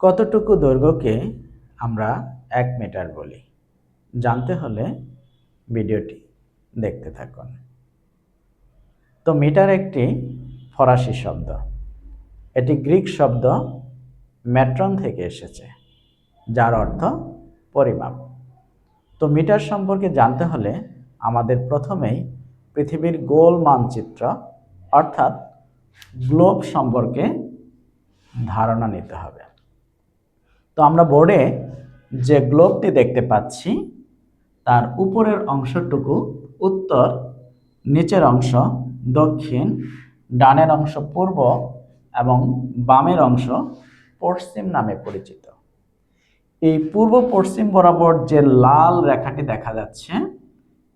কতটুকু দৈর্ঘ্যকে আমরা 1 মিটার বলি? জানতে হলে ভিডিওটি দেখতে থাকুন। তো মিটার একটি ফরাসি শব্দ। এটি গ্রিক শব্দ ম্যাট্রন থেকে এসেছে, যার অর্থ পরিমাপ। তো মিটার সম্পর্কে জানতে হলে আমাদের প্রথমেই পৃথিবীর গোল মানচিত্র অর্থাৎ গ্লোব সম্পর্কে ধারণা নিতে হবে। তো আমরা বোর্ডে যে গ্লোবটি দেখতে পাচ্ছি তার উপরের অংশটুকু উত্তর, নিচের অংশ দক্ষিণ, ডানের অংশ পূর্ব এবং বামের অংশ পশ্চিম নামে পরিচিত। এই পূর্ব পশ্চিম বরাবর যে লাল রেখাটি দেখা যাচ্ছে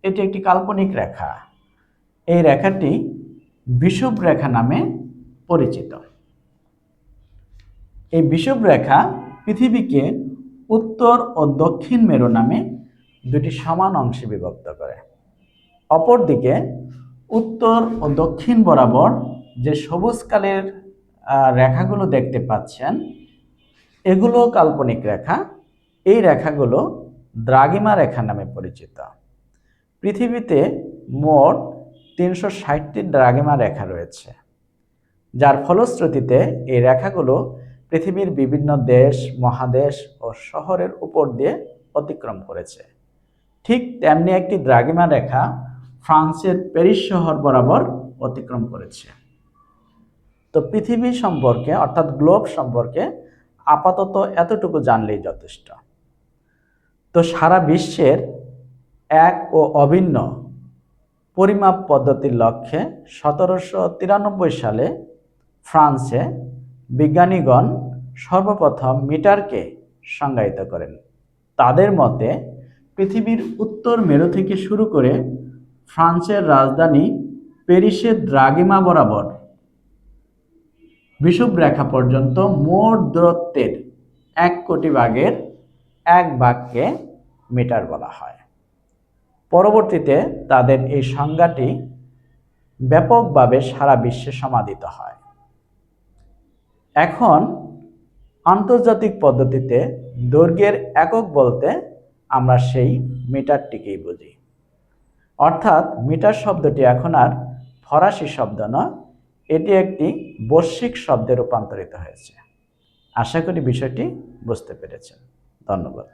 এটি একটি কাল্পনিক রেখা। এই রেখাটি বিষুব রেখা নামে পরিচিত। এই বিষুব রেখা পৃথিবীকে উত্তর ও দক্ষিণ মেরু নামে দুটি সমান অংশে বিভক্ত করে। অপরদিকে উত্তর ও দক্ষিণ বরাবর যে সবুজ কালের রেখাগুলো দেখতে পাচ্ছেন এগুলো কাল্পনিক রেখা। এই রেখাগুলো দ্রাঘিমা রেখা নামে পরিচিত। পৃথিবীতে মোট 360টি দ্রাঘিমা রেখা রয়েছে, যার ফলশ্রুতিতে এই রেখাগুলো পৃথিবীর বিভিন্ন দেশ, মহাদেশ ও শহরের উপর দিয়ে অতিক্রম করেছে। ঠিক তেমনি একটি দ্রাঘিমা রেখা ফ্রান্সের প্যারিস শহর বরাবর অতিক্রম করেছে। তো পৃথিবী সম্পর্কে অর্থাৎ গ্লোব সম্পর্কে আপাতত এতটুকু জানলেই যথেষ্ট। তো সারা বিশ্বের এক ও অভিন্ন পরিমাপ পদ্ধতির লক্ষ্যে 1793 সালে ফ্রান্সে বিজ্ঞানীগণ সর্বপ্রথম মিটারকে সংজ্ঞায়িত করেন। তাদের মতে পৃথিবীর উত্তর মেরু থেকে শুরু করে ফ্রান্সের রাজধানী প্যারিসের দ্রাঘিমা বরাবর বিষুব রেখা পর্যন্ত মোট দূরত্বের 1 কোটি ভাগের 1 ভাগকে মিটার বলা হয়। পরবর্তীতে তাদের এই সংজ্ঞাটি ব্যাপকভাবে সারা বিশ্বে সমাদিত হয়। এখন আন্তর্জাতিক পদ্ধতিতে দৈর্ঘ্যের একক বলতে আমরা সেই মিটারটিকেই বুঝি। অর্থাৎ মিটার শব্দটি এখন আর ফরাসি শব্দ নয়, এটি একটি বৈশ্বিক শব্দে রূপান্তরিত হয়েছে। আশা করি বিষয়টি বুঝতে পেরেছেন। ধন্যবাদ।